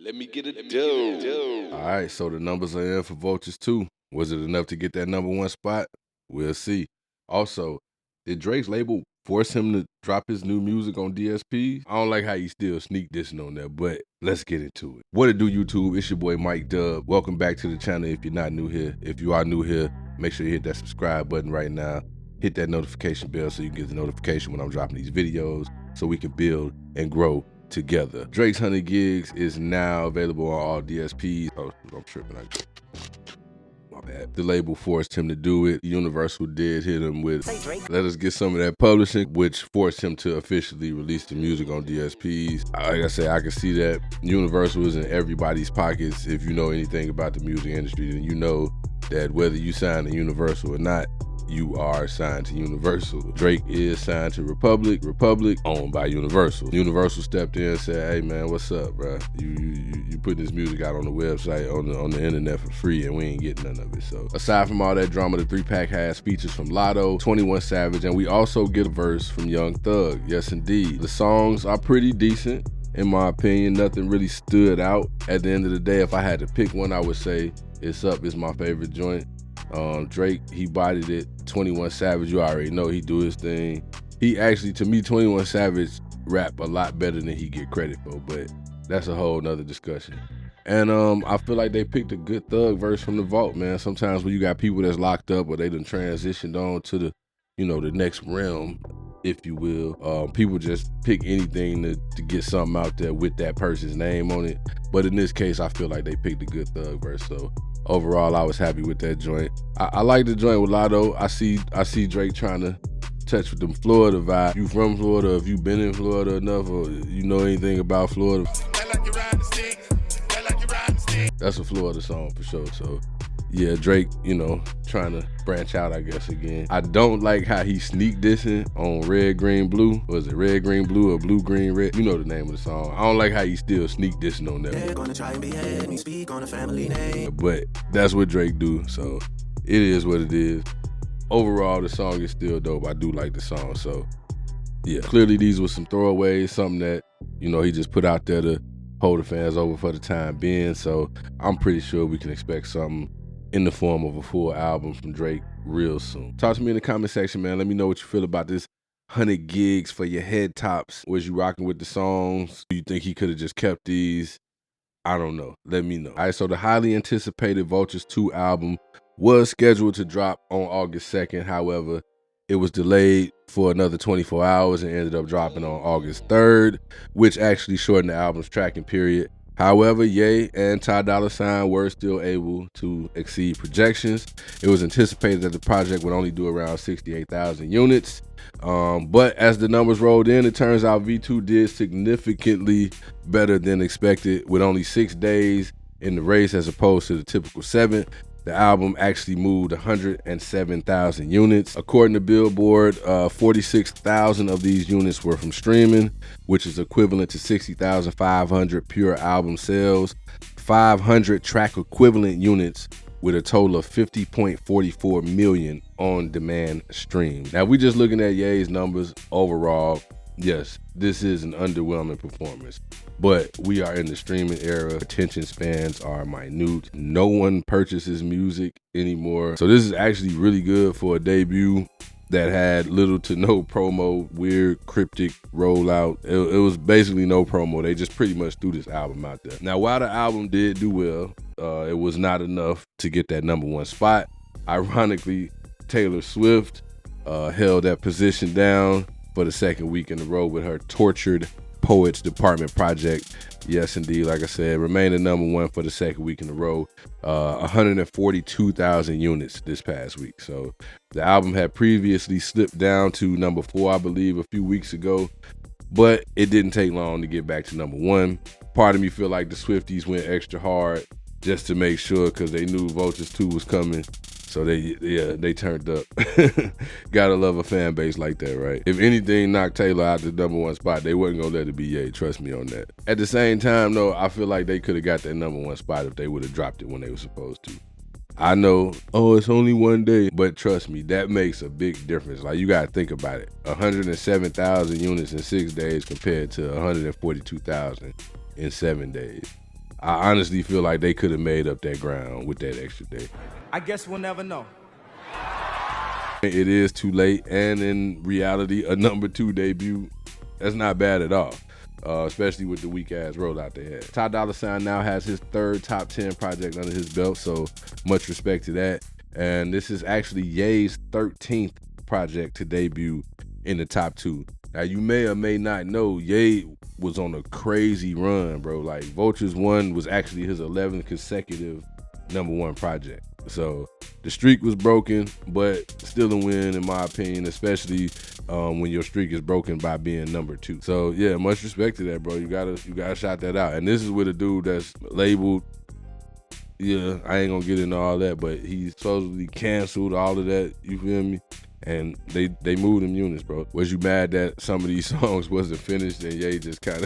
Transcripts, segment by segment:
Let me get a dough. All right, so the numbers are in for Vultures 2. Was it enough to get that #1 spot? We'll see. Also, did Drake's label force him to drop his new music on DSPs? I don't like how he still sneak dissing on there, but let's get into it. What it do, YouTube? It's your boy Mike Dub. Welcome back to the channel if you're not new here. If you are new here, make sure you hit that subscribe button right now. Hit that notification bell so you can get the notification when I'm dropping these videos so we can build and grow together. Drake's 100 Gigs is now available on all DSPs. Oh, I'm tripping. My bad. The label forced him to do it. Universal did hit him with, let us get some of that publishing, which forced him to officially release the music on DSPs. Like I said, I can see that Universal is in everybody's pockets. If you know anything about the music industry, then you know that whether you sign to Universal or not, you are signed to Universal. Drake is signed to Republic, owned by Universal. Universal stepped in and said, hey man, what's up, bro? You putting this music out on the website, on the internet for free, and we ain't getting none of it. So aside from all that drama, the 3-pack has features from Lotto, 21 Savage, and we also get a verse from Young Thug. Yes, indeed. The songs are pretty decent. In my opinion, nothing really stood out. At the end of the day, if I had to pick one, I would say It's Up is my favorite joint. Drake, he bodied it. 21 Savage, you already know he do his thing. He actually, to me, 21 Savage rap a lot better than he get credit for, but that's a whole nother discussion. And I feel like they picked a good Thug verse from the vault, man. Sometimes when you got people that's locked up or they done transitioned on to the, the next realm, if you will, people just pick anything to get something out there with that person's name on it. But in this case, I feel like they picked a good Thug verse, so overall, I was happy with that joint. I like the joint with Lotto. I see Drake trying to touch with them Florida vibe. You from Florida? Have you been in Florida enough, or you know anything about Florida? That's a Florida song for sure. So yeah, Drake, trying to branch out, I guess, again. I don't like how he sneak dissing on Red, Green, Blue. Was it Red, Green, Blue or Blue, Green, Red? You know the name of the song. I don't like how he still sneak dissing on that. They're gonna try and behead me, speak on a family name. But that's what Drake do, so it is what it is. Overall, the song is still dope. I do like the song, so yeah. Clearly, these were some throwaways, something that, he just put out there to hold the fans over for the time being, so I'm pretty sure we can expect something in the form of a full album from Drake real soon. Talk to me in the comment section, man. Let me know what you feel about this 100 gigs for your head tops. Was you rocking with the songs? Do you think he could have just kept these? I don't know. Let me know. All right, so the highly anticipated Vultures 2 album was scheduled to drop on August 2nd. However, it was delayed for another 24 hours and ended up dropping on August 3rd, which actually shortened the album's tracking period. However, Ye and Ty Dolla $ign were still able to exceed projections. It was anticipated that the project would only do around 68,000 units. But as the numbers rolled in, it turns out V2 did significantly better than expected. With only 6 days in the race as opposed to the typical 7, the album actually moved 107,000 units. According to Billboard, 46,000 of these units were from streaming, which is equivalent to 60,500 pure album sales, 500 track equivalent units, with a total of 50.44 million on-demand streams. Now, we just looking at Ye's numbers overall. Yes, this is an underwhelming performance, but we are in the streaming era. Attention spans are minute. No one purchases music anymore. So this is actually really good for a debut that had little to no promo, weird, cryptic rollout. It was basically no promo. They just pretty much threw this album out there. Now, while the album did do well, it was not enough to get that #1 spot. Ironically, Taylor Swift held that position down for the second week in a row with her Tortured Poets Department project. Yes, indeed, like I said, remained the #1 for the second week in a row. 142,000 units this past week. So the album had previously slipped down to #4, I believe, a few weeks ago, but it didn't take long to get back to #1. Part of me feel like the Swifties went extra hard just to make sure, because they knew Vultures 2 was coming. So they turned up. Gotta love a fan base like that, right? If anything knocked Taylor out the #1 spot, they wasn't gonna let it be Ye. Trust me on that. At the same time, though, I feel like they could have got that #1 spot if they would have dropped it when they were supposed to. I know, it's only one day, but trust me, that makes a big difference. Like, you gotta think about it. 107,000 units in 6 days compared to 142,000 in 7 days. I honestly feel like they could have made up that ground with that extra day. I guess we'll never know. It is too late, and in reality, a number 2 debut, that's not bad at all. Especially with the weak ass rollout they had. Ty Dolla $ign now has his 3rd top 10 project under his belt, so much respect to that. And this is actually Ye's 13th project to debut in the top 2. Now you may or may not know, Ye was on a crazy run, bro. Like Vultures 1 was actually his 11th consecutive number 1 project. So the streak was broken, but still a win in my opinion, especially when your streak is broken by being number 2. So yeah, much respect to that, bro. You gotta shout that out. And this is with a dude that's labeled. Yeah, I ain't gonna get into all that, but he's supposedly canceled, all of that. You feel me? And they moved them units, bro. Was you mad that some of these songs wasn't finished and Ye just kind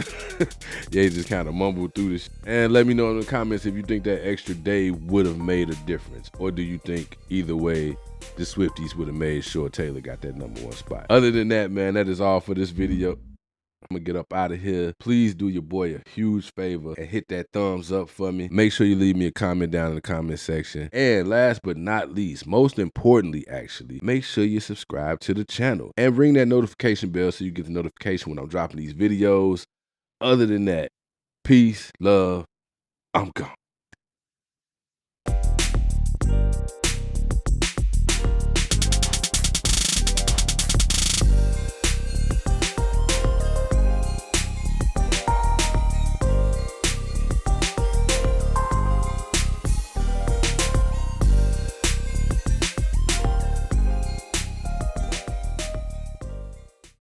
of mumbled through this? And let me know in the comments if you think that extra day would have made a difference, or do you think either way the Swifties would have made sure Taylor got that number 1 spot? Other than that, man, that is all for this video. I'm gonna get up out of here. Please do your boy a huge favor and hit that thumbs up for me. Make sure you leave me a comment down in the comment section. And last but not least, most importantly actually, make sure you subscribe to the channel and ring that notification bell so you get the notification when I'm dropping these videos. Other than that, peace, love, I'm gone.